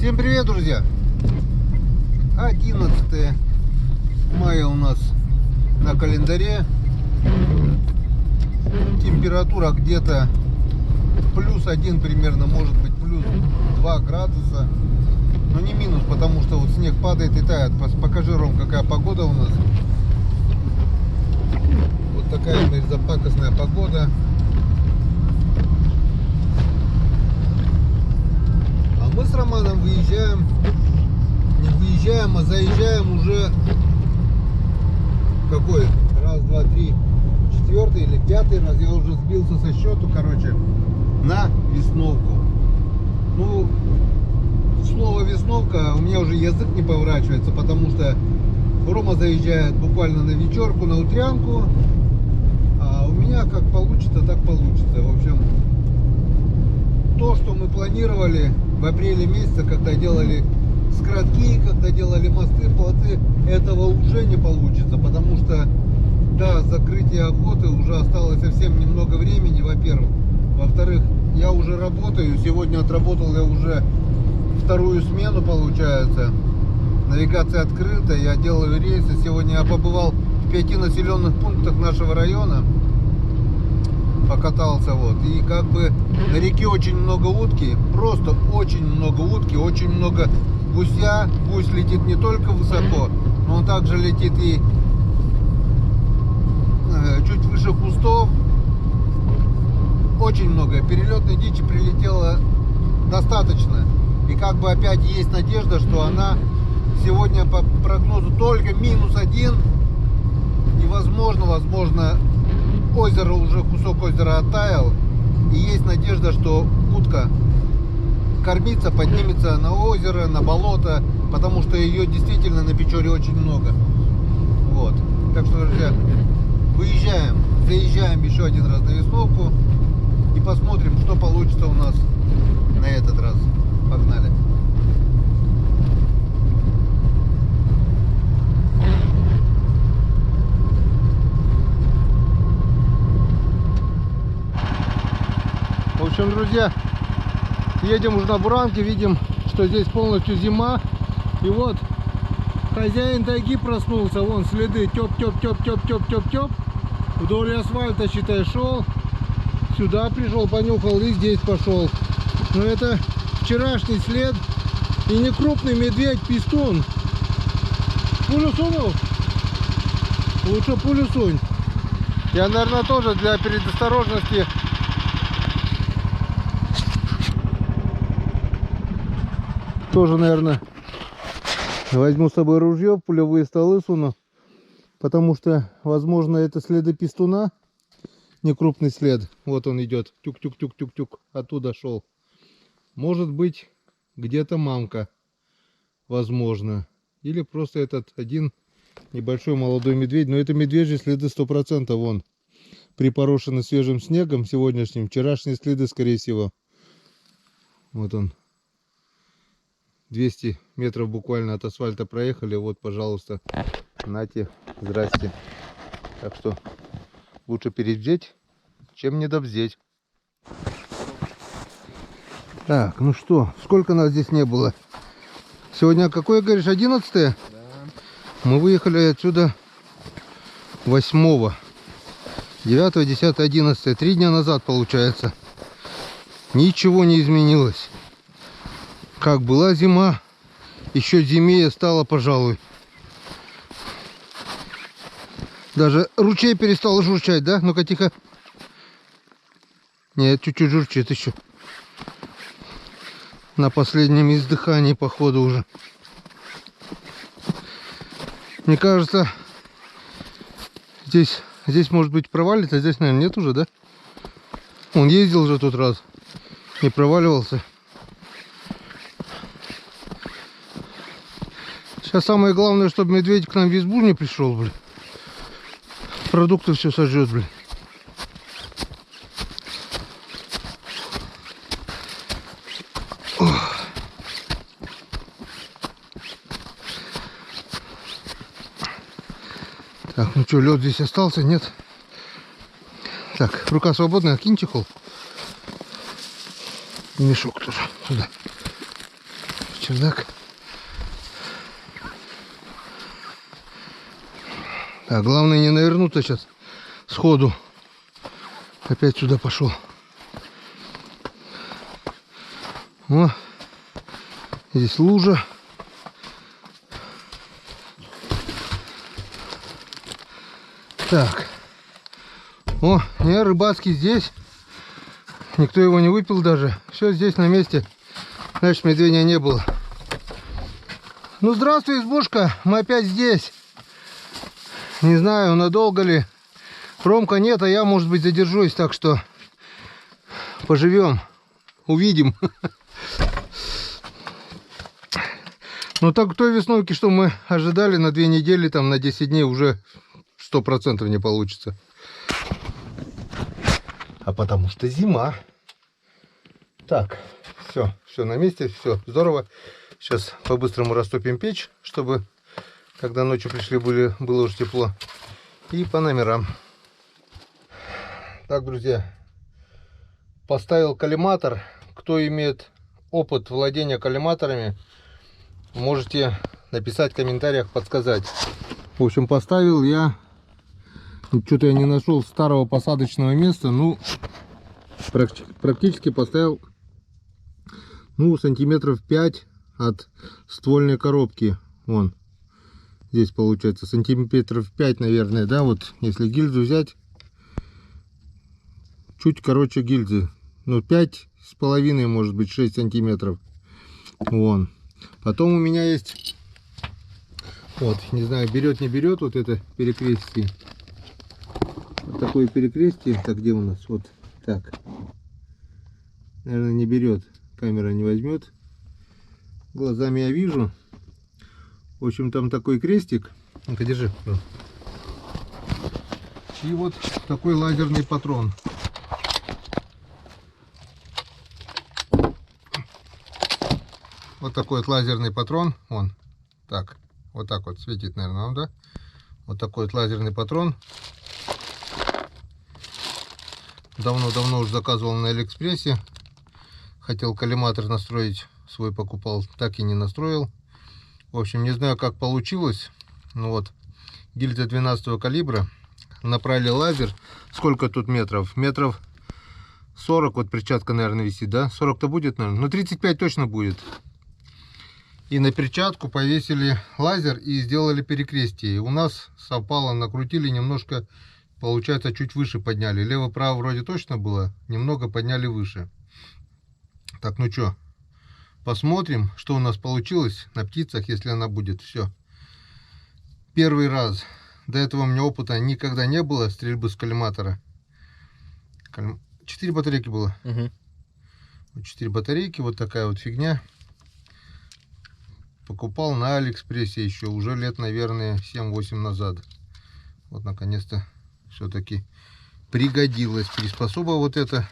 Всем привет, друзья! 11 мая у нас на календаре. Температура где-то +1 примерно, может быть +2 градуса. Но не минус, потому что вот снег падает и тает. Покажи, Ром, какая погода у нас. Вот такая мерзопакостная погода. А мы с Романом выезжаем, не выезжаем, а заезжаем уже какой? Раз, два, три, четвертый или пятый раз. Я уже сбился со счету, короче, на Весновку. Ну, слово Весновка у меня уже язык не поворачивается, потому что Рома заезжает буквально на вечерку, на утрянку, а у меня как получится, так получится. В общем, то, что мы планировали в апреле месяце, когда делали скрадки, когда делали мосты, плоты, этого уже не получится, потому что до закрытия охоты уже осталось совсем немного времени, во-первых. Во-вторых, я уже работаю, сегодня отработал я уже вторую смену, получается. Навигация открыта, я делаю рейсы. Сегодня я побывал в 5 населенных пунктах нашего района, покатался вот. И как бы на реке очень много утки, просто очень много утки, очень много гуся. Гусь летит не только высоко, но он также летит и чуть выше кустов. Очень много. Перелетной дичи прилетело достаточно. И как бы опять есть надежда, что она сегодня по прогнозу только -1. И возможно, озеро уже, кусок озера оттаял. И есть надежда, что утка кормиться, поднимется на озеро, на болото, потому что ее действительно на Печоре очень много. Вот. Так что, друзья, выезжаем, заезжаем еще один раз на Весновку и посмотрим, что получится у нас на этот раз. Погнали. В общем, друзья, едем уже на Буранке, видим, что здесь полностью зима. И вот хозяин тайги проснулся, вон следы, тёп. Вдоль асфальта, считай, шел. Сюда пришел, понюхал и здесь пошел. Но это вчерашний след. И не крупный медведь, пистун. Пулю сунул? Лучше пулю сунь. Я, наверное, тоже для предосторожности тоже, наверное, возьму с собой ружье, пулевые стволы суну. Потому что, возможно, это следы пистуна. Не крупный след. Вот он идет. Тюк-тюк-тюк-тюк-тюк. Оттуда шел. Может быть, где-то мамка. Возможно. Или просто этот один небольшой молодой медведь. Но это медвежьи следы 100%. Вон. Припорошены свежим снегом сегодняшним. Вчерашние следы, скорее всего. Вот он. 200 метров буквально от асфальта проехали. Вот, пожалуйста. Нате. Здрасте. Так что лучше перебдеть, чем недобздеть. Так, ну что, сколько нас здесь не было? Сегодня какое, говоришь, 11-е? Да. Мы выехали отсюда 8-го. 9-го, 10-го, 11-е. 3 дня назад, получается. Ничего не изменилось. Как была зима, еще зимее стало, пожалуй. Даже ручей перестал журчать, да? Ну-ка, тихо. Нет, чуть-чуть журчит еще. На последнем издыхании, походу, уже. Мне кажется, здесь может быть провалится, а здесь, наверное, нет уже, да? Он ездил уже тот раз. Не проваливался. Сейчас самое главное, чтобы медведь к нам в избу не пришел, блин. Продукты все сожжет, блин. Так, ну что, лед здесь остался, нет? Так, рука свободная, кинь чехол. И мешок тоже сюда. чердак. Так, главное не навернуться сейчас сходу. Опять сюда пошел. О, здесь лужа. Так. О, не, рыбацкий здесь. Никто его не выпил даже. Все здесь на месте. Значит, медведя не было. Ну, здравствуй, избушка. Мы опять здесь. Не знаю, надолго ли. Ромка нет, а я, может быть, задержусь. Так что поживем. Увидим. Ну, так той весновки, что мы ожидали на 2 недели, там на 10 дней уже 100% не получится. А потому что зима. Так, все на месте, все здорово. Сейчас по-быстрому растопим печь, чтобы, когда ночью пришли, было уже тепло. И по номерам. Так, друзья, поставил коллиматор. Кто имеет опыт владения коллиматорами, можете написать в комментариях, подсказать. В общем, поставил я, что-то я не нашел старого посадочного места. Ну, практически поставил, ну, сантиметров 5 от ствольной коробки. Вон, здесь получается сантиметров 5, наверное, да, вот если гильзу взять, чуть короче гильзы, ну, 5,5, может быть, 6 сантиметров. Вон. Потом у меня есть, вот, не знаю, берет, не берет, вот это перекрестие. Вот такое перекрестие. Так, где у нас? Вот так. Наверное, не берет. Камера не возьмет. Глазами я вижу. В общем, там такой крестик. Ну-ка, держи. И вот такой лазерный патрон. Вот такой вот лазерный патрон. Вон. Так. Вот так вот светит, наверное, вам, да? Вот такой вот лазерный патрон. Давно-давно уже заказывал на Алиэкспрессе. Хотел коллиматор настроить, свой покупал, так и не настроил. В общем, не знаю, как получилось. Ну вот, гильза 12 калибра. Направили лазер. Сколько тут метров? Метров 40, вот перчатка, наверное, висит, да? 40-то будет, наверное? Ну, 35 точно будет. И на перчатку повесили лазер и сделали перекрестие. У нас совпало, накрутили немножко, получается, чуть выше подняли. Лево-право вроде точно было, немного подняли выше. Так, ну что, посмотрим, что у нас получилось на птицах, если она будет. Все. Первый раз. До этого у меня опыта никогда не было стрельбы с коллиматора. 4 батарейки было. Угу. 4 батарейки, вот такая вот фигня. Покупал на Алиэкспрессе еще уже лет, наверное, 7-8 назад. Вот, наконец-то, все-таки пригодилась приспособа вот эта.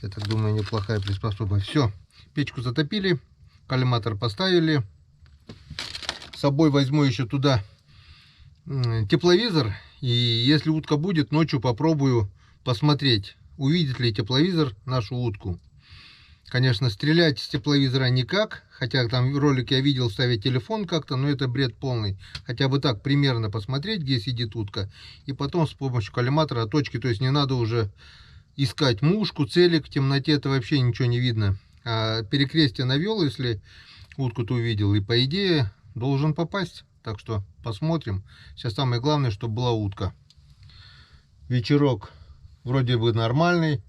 Я так думаю, неплохая приспособа. Все, печку затопили, коллиматор поставили. С собой возьму еще туда тепловизор. И если утка будет, ночью попробую посмотреть, увидит ли тепловизор нашу утку. Конечно, стрелять с тепловизора никак, хотя там в ролике я видел ставить телефон как-то, но это бред полный. Хотя бы так примерно посмотреть, где сидит утка, и потом с помощью коллиматора точки, то есть не надо уже искать мушку, целик, в темноте это вообще ничего не видно. А перекрестие навел, если утку-то увидел, и по идее должен попасть. Так что посмотрим. Сейчас самое главное, чтобы была утка. Вечерок вроде бы нормальный.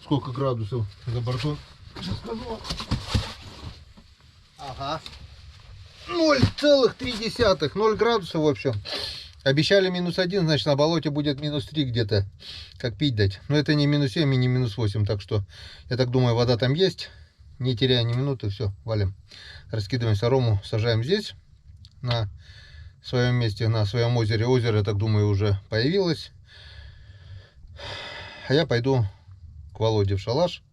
Сколько градусов за бортом? Сейчас скажу. Ага. 0,3. 0 градусов в общем. Обещали -1, значит на болоте будет -3 где-то. Как пить дать. Но это не -7 и не -8. Так что, я так думаю, вода там есть. Не теряя ни минуты, все, валим. Раскидываем солому, сажаем здесь. На своем месте, на своем озере. Озеро, я так думаю, уже появилось. А я пойду к Володе в шалаш.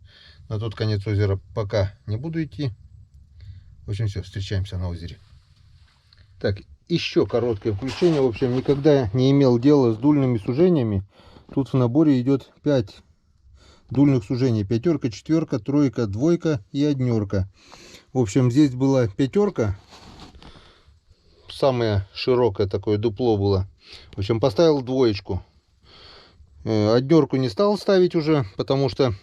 На тот конец озера пока не буду идти. В общем, все, встречаемся на озере. Так, еще короткое включение. В общем, никогда не имел дела с дульными сужениями. Тут в наборе идет 5 дульных сужений. Пятерка, четверка, тройка, двойка и однерка. В общем, здесь была пятерка. Самое широкое такое дупло было. В общем, поставил двоечку. Однерку не стал ставить уже, потому что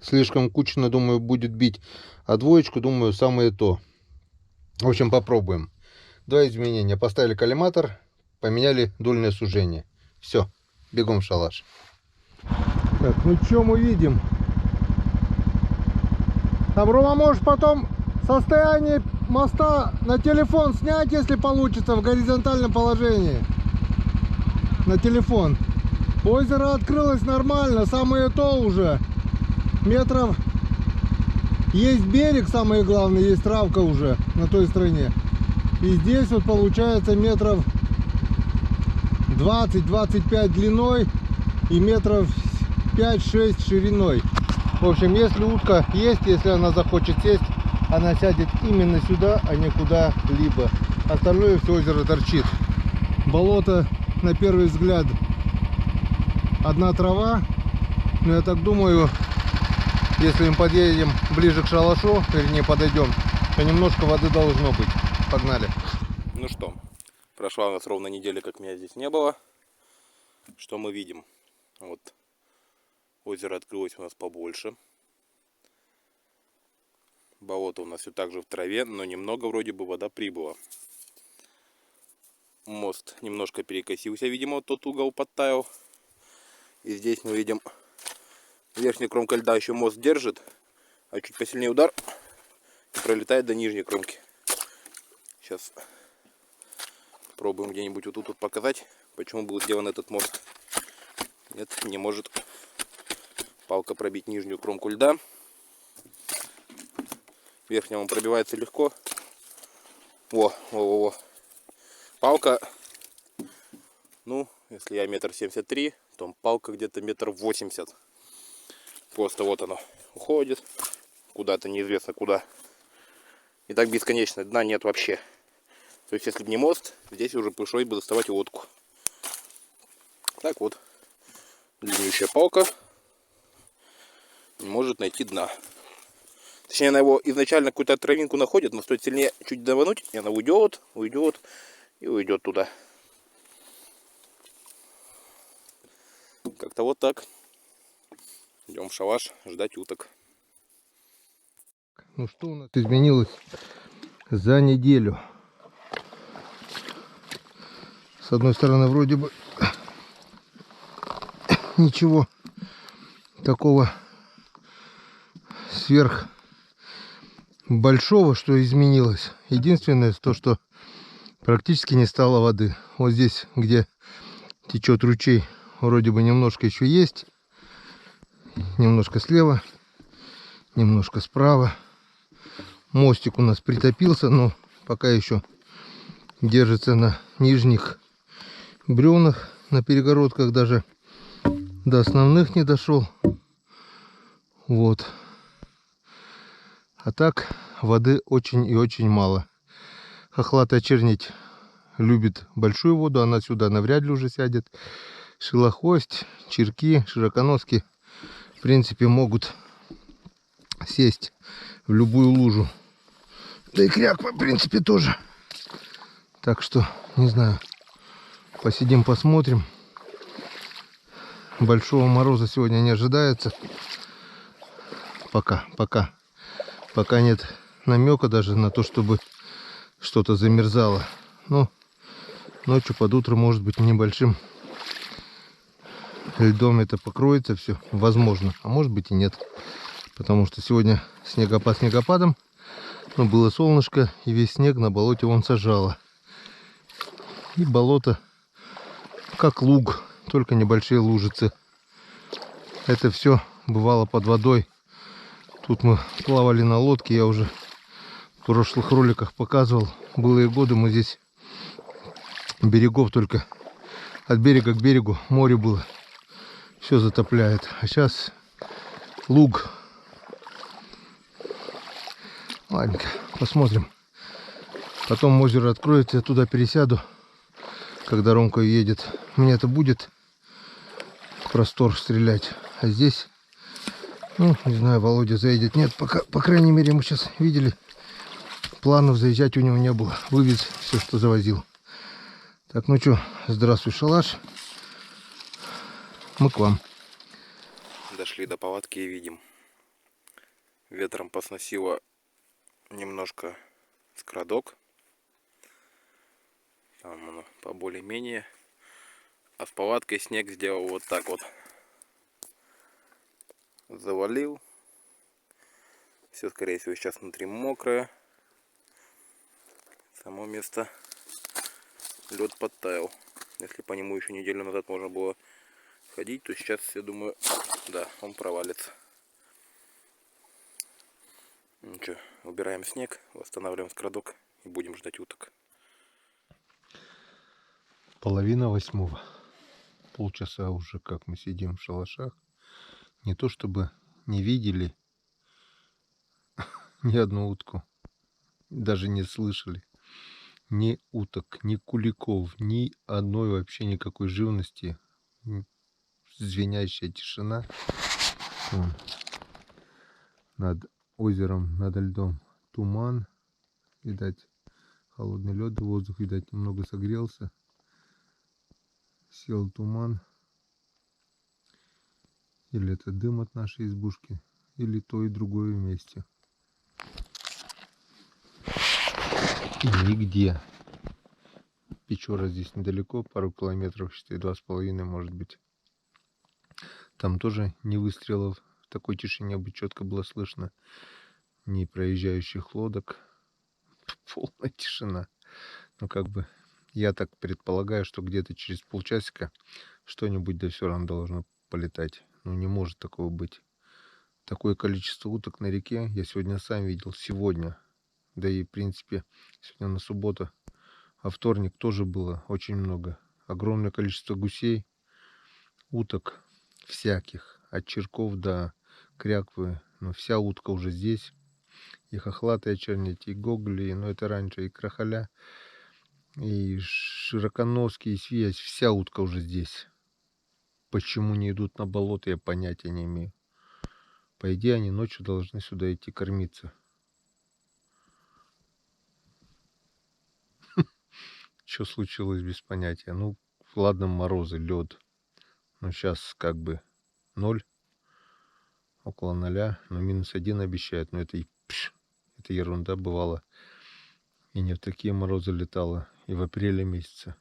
слишком кучно, думаю, будет бить. А двоечку, думаю, самое то. В общем, попробуем. Два изменения. Поставили коллиматор, поменяли дульное сужение. Все, бегом в шалаш. Так, ну что мы видим? Там, Рома, можешь потом состояние моста на телефон снять, если получится, в горизонтальном положении. На телефон. Озеро открылось нормально, самое то уже. Метров... Есть берег, самое главное, есть травка уже на той стороне. И здесь вот получается метров 20-25 длиной и метров 5-6 шириной. В общем, если утка есть, если она захочет сесть, она сядет именно сюда, а не куда-либо. Остальное все озеро торчит. Болото, на первый взгляд, одна трава. Но я так думаю, если мы подъедем ближе к шалашу, вернее подойдем, то немножко воды должно быть. Погнали. Ну что, прошла у нас ровно неделя, как меня здесь не было. Что мы видим? Вот озеро открылось у нас побольше. Болото у нас все так же в траве, но немного вроде бы вода прибыла. Мост немножко перекосился, видимо, вот тот угол подтаял. И здесь мы видим, верхняя кромка льда еще мост держит, а чуть посильнее удар и пролетает до нижней кромки. Сейчас пробуем где-нибудь вот тут показать, почему был сделан этот мост. Нет, не может палка пробить нижнюю кромку льда. Верхняя он пробивается легко. Во. Палка, ну, если я 1,73 м, то палка где-то 1,80 м. Просто вот оно уходит куда-то, неизвестно куда. И так бесконечно, дна нет вообще. То есть, если бы не мост, здесь уже пришлось бы доставать лодку. Так вот, длиннющая палка не может найти дна. Точнее, она его изначально какую-то травинку находит, но стоит сильнее чуть давануть, и она уйдет и уйдет туда. Как-то вот так. Идем в шалаш ждать уток. Ну что у нас изменилось за неделю? С одной стороны, вроде бы ничего такого сверх большого, что изменилось. Единственное, то, что практически не стало воды. Вот здесь, где течет ручей, вроде бы немножко еще есть. Немножко слева, немножко справа. Мостик у нас притопился, но пока еще держится на нижних бревнах, на перегородках, даже до основных не дошел. Вот. А так воды очень и очень мало. Хохлатая чернить любит большую воду, она сюда навряд ли уже сядет. Шилохвость, чирки, широконоски в принципе могут сесть в любую лужу. Да и кряква в принципе тоже. Так что, не знаю, посидим, посмотрим. Большого мороза сегодня не ожидается. Пока нет намека даже на то, чтобы что-то замерзало. Но ночью под утро может быть небольшим льдом это покроется все, возможно, а может быть и нет, потому что сегодня снегопад снегопадом, но было солнышко и весь снег на болоте вон сажало, и болото как луг, только небольшие лужицы. Это все бывало под водой. Тут мы плавали на лодке, я уже в прошлых роликах показывал. Былые годы мы здесь берегов только от берега к берегу море было. Все затопляет. А сейчас луг. Ладненько, посмотрим. Потом озеро откроется, я туда пересяду, когда Ромка едет. Мне это будет простор стрелять. А здесь Ну, не знаю, Володя заедет. Нет, пока, по крайней мере, мы сейчас видели. Планов заезжать у него не было. Вывез все, что завозил. Так, ну что, здравствуй, шалаш. Мы к вам. Дошли до палатки и видим. Ветром посносило немножко скрадок. Там оно поболее-менее. А с палаткой снег сделал вот так вот. Завалил. Все, скорее всего, сейчас внутри мокрое. Само место лед подтаял. Если по нему еще неделю назад можно было ходить, то сейчас, я думаю, да, он провалится. Ну что, убираем снег, восстанавливаем скрадок и будем ждать уток. 7:30. Полчаса уже как мы сидим в шалашах. Не то чтобы не видели ни одну утку. Даже не слышали. Ни уток, ни куликов, ни одной вообще никакой живности. Звенящая тишина. Вон. Над озером, над льдом туман. Видать, холодный лед, воздух, видать, немного согрелся. Сел туман. Или это дым от нашей избушки, или то и другое вместе. И нигде. Печора здесь недалеко, пару километров, считай, 2,5 может быть. Там тоже ни выстрелов, в такой тишине бы четко было слышно, ни проезжающих лодок. Полная тишина. Ну как бы, я так предполагаю, что где-то через полчасика что-нибудь да все равно должно полетать. Ну не может такого быть. Такое количество уток на реке я сегодня сам видел. Сегодня. Да и в принципе сегодня на субботу. А вторник тоже было очень много. Огромное количество гусей, уток всяких. От черков до кряквы. Но вся утка уже здесь. И хохлатые чернить, и гоголи, но это раньше, и крахаля, и широконоски, и связь. Вся утка уже здесь. Почему не идут на болото, я понятия не имею. По идее, они ночью должны сюда идти кормиться. Что случилось, без понятия. Ну, ладно, морозы, лед. Но сейчас как бы 0, около 0, но -1 обещают. Но это это ерунда бывала. И не в такие морозы летало. И в апреле месяце.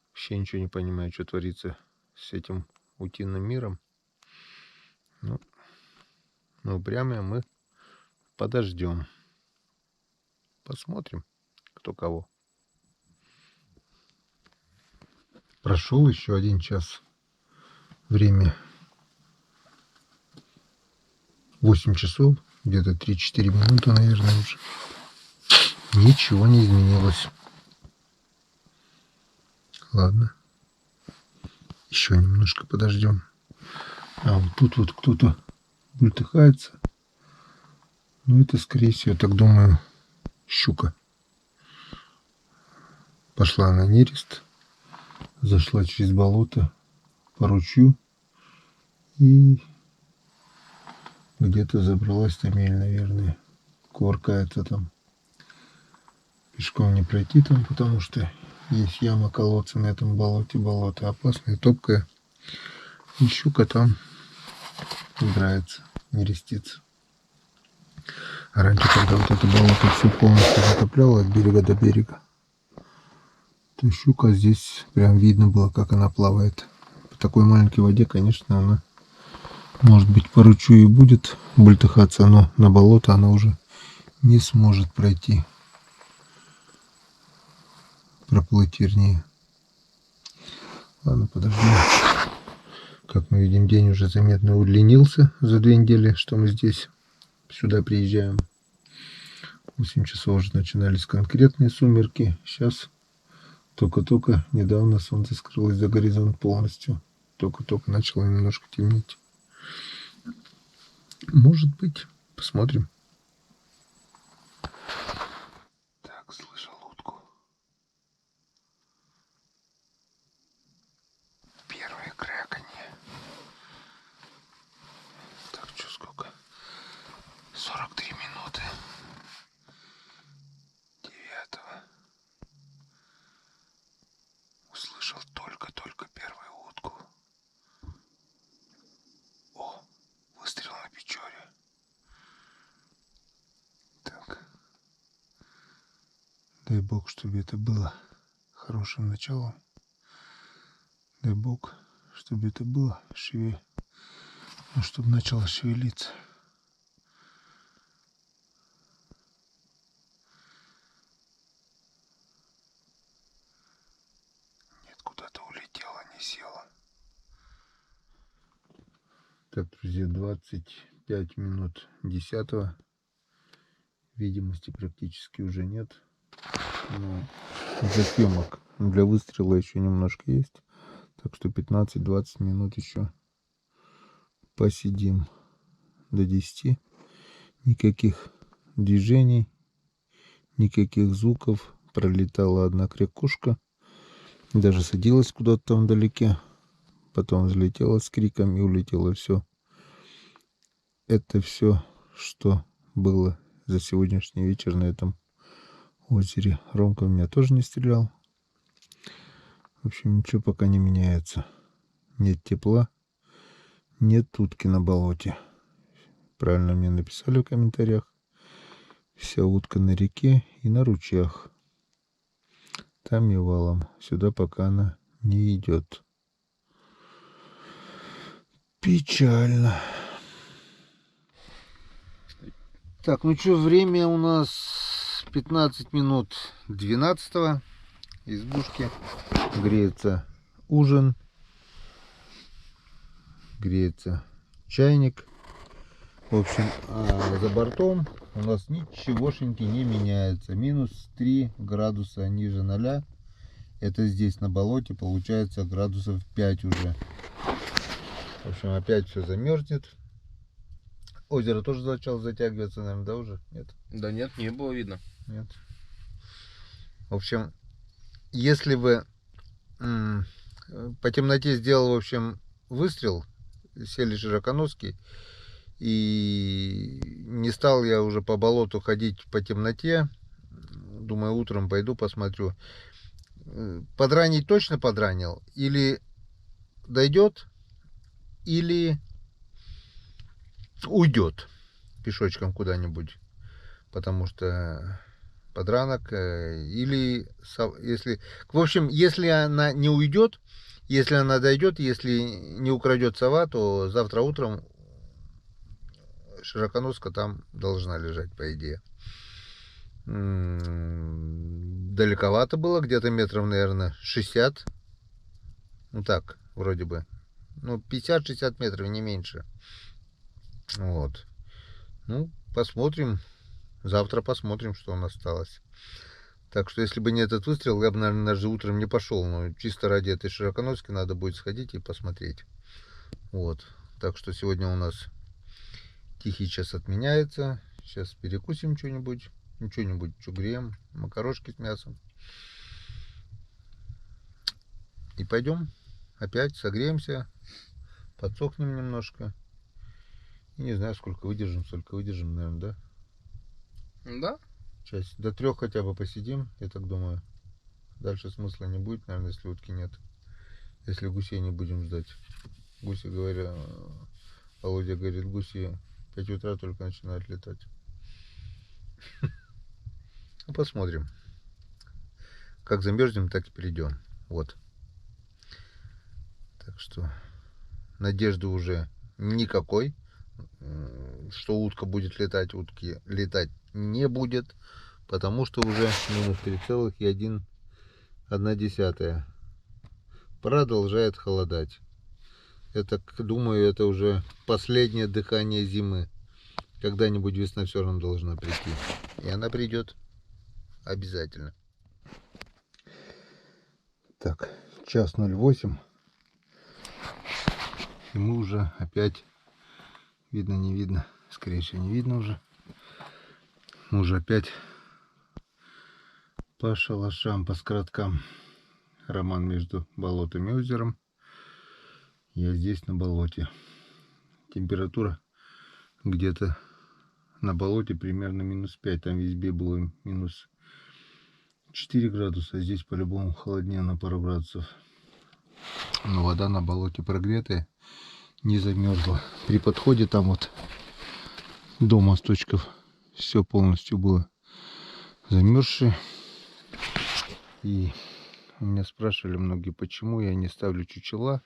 Вообще ничего не понимаю, что творится с этим утиным миром. Ну, упрямые мы подождем. Посмотрим, кто кого. Прошел еще 1 час. Время 8 часов. Где-то 3-4 минуты, наверное, уже. Ничего не изменилось. Ладно. Еще немножко подождем. А вот тут вот кто-то бултыхается. Ну, это, скорее всего, я так думаю, щука. Пошла на нерест. Зашла через болото по ручью. И где-то забралась на мель, наверное. Кувыркается там. Пешком не пройти там, потому что есть яма, колодцы на этом болоте. Болото опасное, топкое. И щука там играется, нерестится. А раньше, когда вот это болото все полностью затопляло от берега до берега, то щука здесь прям видно было, как она плавает. В такой маленькой воде, конечно, она, может быть, по ручью и будет бультыхаться, но на болото она уже не сможет пройти. Проплыть, вернее. Ладно, подождем. Как мы видим, день уже заметно удлинился за 2 недели, что мы здесь сюда приезжаем. 8 часов уже начинались конкретные сумерки. Сейчас только-только недавно солнце скрылось за горизонт полностью. Только-только начало немножко темнеть. Может быть. Посмотрим. Так, слышал утку. Первое кряканье. Так, что 43 минуты 9-го. Услышал только-только первую утку. О, выстрел на Печоре. Так. Дай Бог, чтобы это было хорошим началом. Дай Бог, чтобы это было чтобы начало шевелиться. Нет, куда-то улетела, не села. Так, друзья, 25 минут 10-го. Видимости практически уже нет. Но для съемок, для выстрела еще немножко есть. Так что 15-20 минут еще посидим до 10. Никаких движений, никаких звуков. Пролетала одна крякушка. Даже садилась куда-то там вдалеке. Потом взлетела с криком и улетела. Все. Это все, что было за сегодняшний вечер на этом озере. Ромка у меня тоже не стрелял. В общем, ничего пока не меняется. Нет тепла, нет утки на болоте. Правильно мне написали в комментариях. Вся утка на реке и на ручьях. Там и валом. Сюда пока она не идет. Печально. Так, ну что, время у нас 15 минут 12-го. Избушки. Греется ужин. Греется чайник. В общем, за бортом у нас ничегошеньки не меняется. Минус 3 градуса ниже 0. Это здесь на болоте получается градусов 5 уже. В общем, опять все замерзнет. Озеро тоже начало затягиваться, наверное, да, уже? Нет? Да нет, не было видно. Нет. В общем, если бы по темноте сделал, в общем, выстрел, сели широконоски, и не стал я уже по болоту ходить по темноте, думаю, утром пойду посмотрю. Подранить точно подранил, или дойдет, или уйдет пешочком куда-нибудь, потому что подранок, или если, в общем, если она не уйдет, если она дойдет, если не украдет сова, то завтра утром широконоска там должна лежать, по идее. Далековато было, где-то метров, наверное, 60. Ну так, вроде бы. Ну, 50-60 метров, не меньше. Вот. Ну, посмотрим. Завтра посмотрим, что у нас осталось. Так что, если бы не этот выстрел, я бы, наверное, даже утром не пошел. Но чисто ради этой широконоски надо будет сходить и посмотреть. Вот. Так что сегодня у нас тихий час отменяется. Сейчас перекусим что-нибудь. Ну, что-нибудь чугреем. Макарошки с мясом. И пойдем. Опять согреемся. Подсохнем немножко. И не знаю, сколько выдержим, наверное, да? Да? Часть до 3 хотя бы посидим, я так думаю. Дальше смысла не будет, наверное, если утки нет. Если гусей не будем ждать. Гуси, говоря, Володя говорит, гуси 5 утра только начинают летать. Ну, посмотрим. Как замерзнем, так и перейдем. Вот. Так что надежды уже никакой, что утка будет летать. Утки летать не будет, потому что уже минус 3,1. Продолжает холодать. Это, думаю, это уже последнее дыхание зимы. Когда-нибудь весна все равно должна прийти. И она придет обязательно. Так, 1:08. И мы уже опять, видно, не видно, скорее всего не видно уже. Мы уже опять по шалашам, по скроткам. Роман между болотом и озером. Я здесь на болоте. Температура где-то на болоте примерно -5. Там в избе было -4 градуса, а здесь по-любому холоднее на пару градусов. Но вода на болоте прогретая, не замерзла. При подходе там вот до мосточков все полностью было замерзшее. И меня спрашивали многие, почему я не ставлю чучела.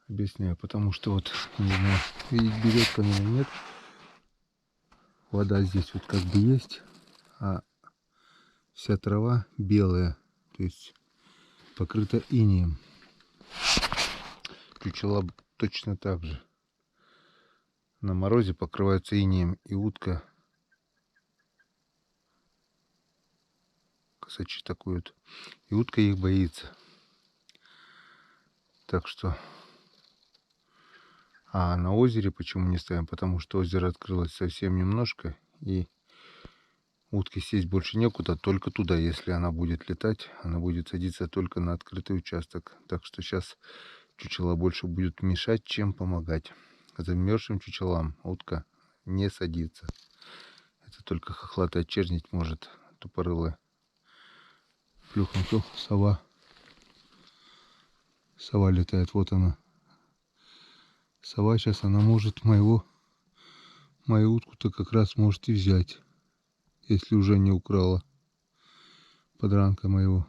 Объясняю, потому что вот, не знаю, видеть берет ко мне или нет. Вода здесь вот как бы есть, а вся трава белая, то есть покрыта инеем. Чучела точно так же. На морозе покрываются инеем, и утка, косачи такой вот, и утка их боится. Так что... А на озере почему не ставим? Потому что озеро открылось совсем немножко, и утке сесть больше некуда, только туда. Если она будет летать, она будет садиться только на открытый участок. Так что сейчас чучела больше будут мешать, чем помогать. Замерзшим чучелам утка не садится. Это только хохлатая чернить может, тупорылая. Плюхнул сова. Сова летает, вот она. Сова сейчас, она может мою утку-то как раз может и взять, если уже не украла подранка моего.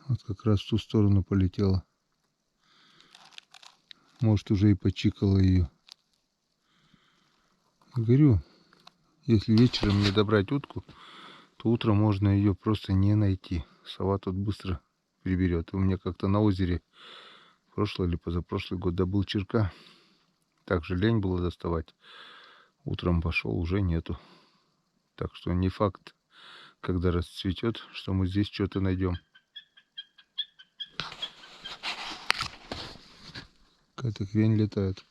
Вот как раз в ту сторону полетела. Может, уже и почикала ее. Говорю, если вечером не добрать утку, то утром можно ее просто не найти. Сова тут быстро приберет. У меня как-то на озере прошлый или позапрошлый год добыл черка. Также лень было доставать. Утром пошел, уже нету. Так что не факт, когда расцветет, что мы здесь что-то найдем. Какая-то хрень летает.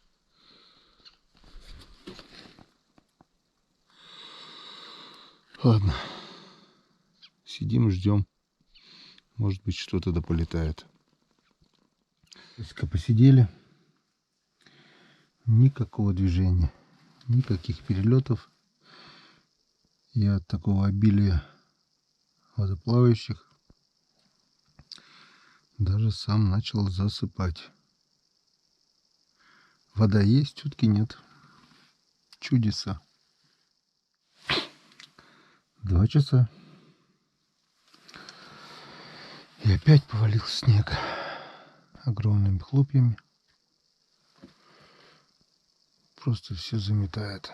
Ладно. Сидим, ждем. Может быть, что-то да полетает. Посидели. Никакого движения. Никаких перелетов. И от такого обилия водоплавающих даже сам начал засыпать. Вода есть, утки нет. Чудеса. 2 часа. И опять повалил снег огромными хлопьями. Просто все заметает.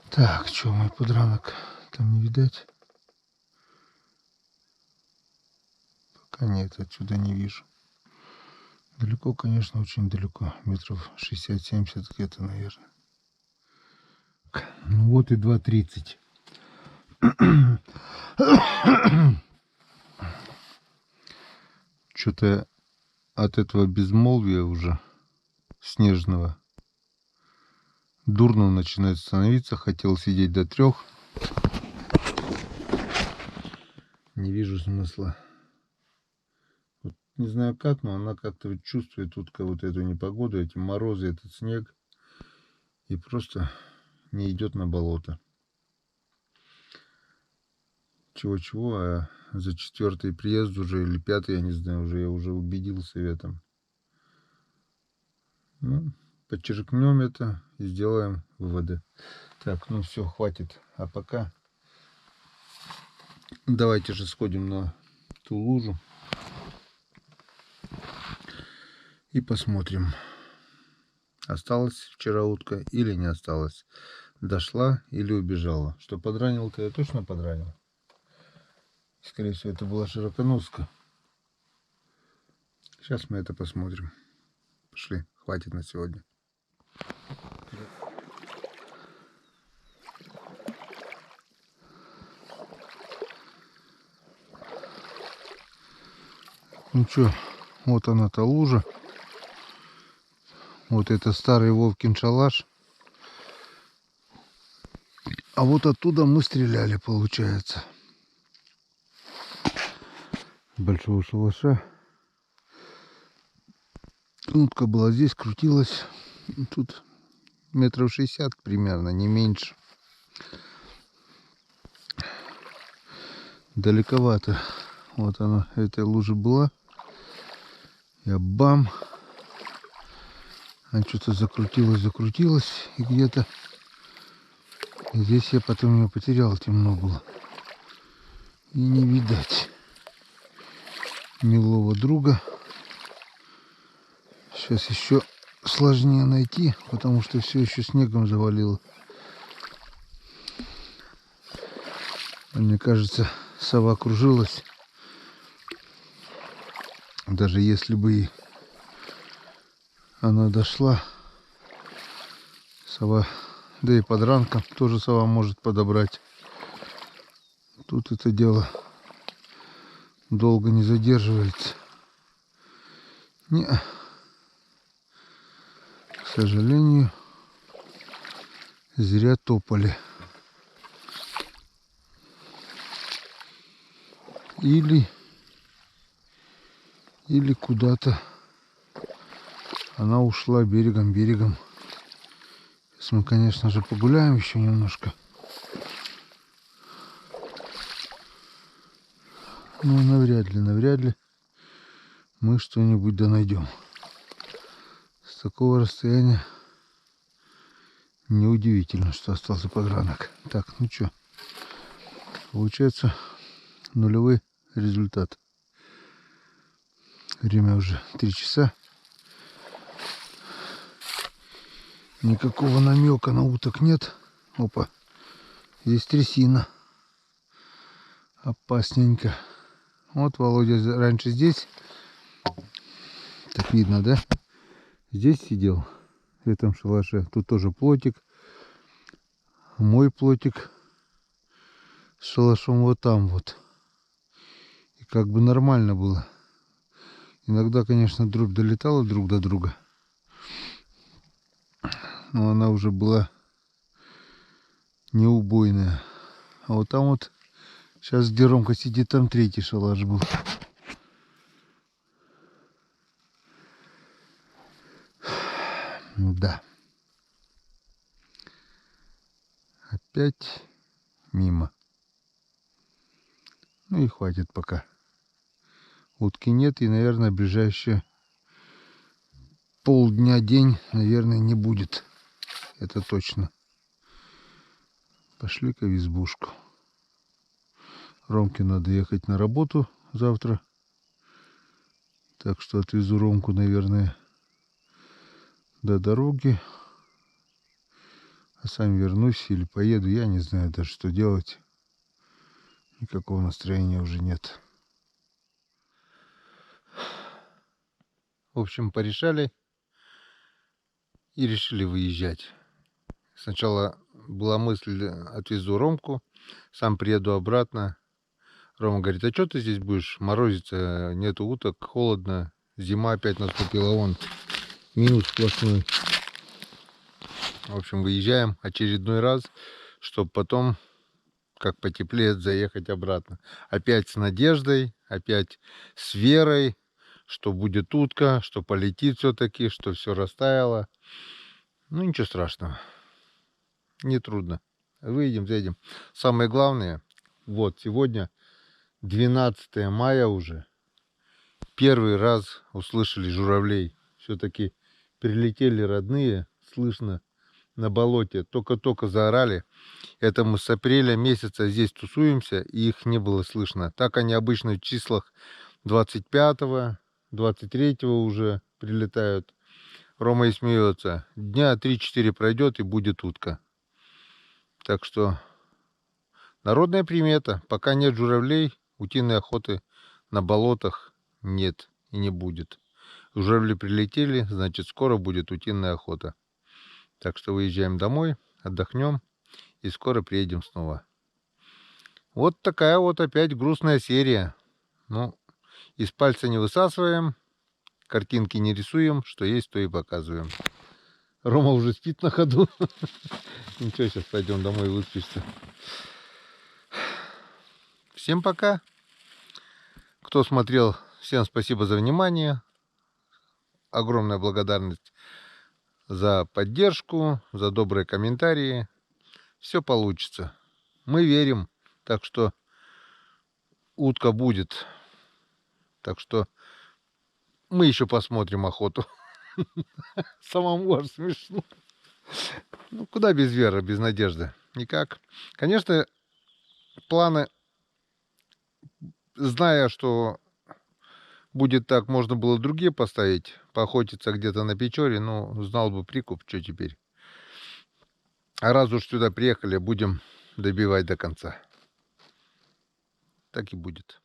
Так, что, мой подранок там не видать? Пока нет, отсюда не вижу. Далеко, конечно, очень далеко. Метров 60-70 где-то, наверное. Ну вот и 2:30. Что-то от этого безмолвия уже снежного дурно начинает становиться. Хотел сидеть до 3. Не вижу смысла. Вот не знаю как, но она как-то чувствует утка вот эту непогоду, эти морозы, этот снег. И просто не идет на болото. Чего-чего, а за 4-й приезд уже, или 5-й, я не знаю, я уже убедился в этом. Ну, подчеркнем это и сделаем выводы. Так, ну все, хватит. А пока давайте же сходим на ту лужу и посмотрим, осталась вчера утка или не осталась. Дошла или убежала. Что подранил-то я точно подранил. Скорее всего, это была широконоска. Сейчас мы это посмотрим. Пошли, хватит на сегодня. Ну что, вот она та лужа. Вот это старый Вовкин шалаш. А вот оттуда мы стреляли, получается. Большого шалаша. Утка была здесь, крутилась. Тут метров 60 примерно, не меньше. Далековато. Вот она, этой лужа была. Я бам. Она что-то закрутилась. И где-то здесь я потом ее потерял, темно было. И не видать милого друга. Сейчас еще сложнее найти, потому что все еще снегом завалило. Мне кажется, сова кружилась. Даже если бы и она дошла, сова, да и подранка тоже сова может подобрать. Тут это дело долго не задерживается. Не, к сожалению, зря топали. Или куда-то она ушла берегом. Сейчас мы, конечно же, погуляем еще немножко. Но навряд ли мы что-нибудь да найдем. С такого расстояния неудивительно, что остался погранок. Так, ну что, получается нулевой результат. Время уже 3 часа. Никакого намека на уток нет. Опа, здесь трясина. Опасненько. Вот Володя раньше здесь, так видно, да? Здесь сидел, в этом шалаше. Тут тоже плотик. Мой плотик с шалашом вот там вот. И как бы нормально было. Иногда, конечно, дробь долетала друг до друга. Но она уже была неубойная. А вот там вот, сейчас где Ромка сидит, там третий шалаш был. Да. Опять мимо. Ну и хватит пока. Утки нет, и, наверное, ближайшие полдня-день, наверное, не будет. Это точно. Пошли-ка в избушку. Ромке надо ехать на работу завтра. Так что отвезу Ромку, наверное, до дороги. А сам вернусь или поеду. Я не знаю даже, что делать. Никакого настроения уже нет. В общем, порешали и решили выезжать. Сначала была мысль, отвезу Ромку, сам приеду обратно. Рома говорит, а что ты здесь будешь? Морозится, нету уток, холодно, зима опять наступила, вон, минус сплошной. В общем, выезжаем очередной раз, чтобы потом, как потеплеет, заехать обратно. Опять с надеждой, опять с верой, что будет утка, что полетит все-таки, что все растаяло. Ну, ничего страшного. Не трудно. Выйдем, заедем. Самое главное, вот сегодня 12 мая уже. Первый раз услышали журавлей. Все-таки прилетели родные, слышно на болоте. Только-только заорали. Это мы с апреля месяца здесь тусуемся, и их не было слышно. Так они обычно в числах 25-го, 23-го уже прилетают. Рома и смеется. Дня 3-4 пройдет, и будет утка. Так что народная примета. Пока нет журавлей, утиной охоты на болотах нет и не будет. Журавли прилетели, значит, скоро будет утиная охота. Так что выезжаем домой, отдохнем и скоро приедем снова. Вот такая вот опять грустная серия. Ну, из пальца не высасываем, картинки не рисуем, что есть, то и показываем. Рома уже спит на ходу. Ничего, сейчас пойдем домой и выспишься. Всем пока. Кто смотрел, всем спасибо за внимание. Огромная благодарность за поддержку, за добрые комментарии. Все получится. Мы верим. Так что утка будет. Так что мы еще посмотрим охоту. Самому аж смешно. Ну, куда без веры, без надежды? Никак. Конечно, планы, зная, что будет так, можно было другие поставить, поохотиться где-то на Печоре, ну, знал бы прикуп, что теперь. А раз уж сюда приехали, будем добивать до конца. Так и будет.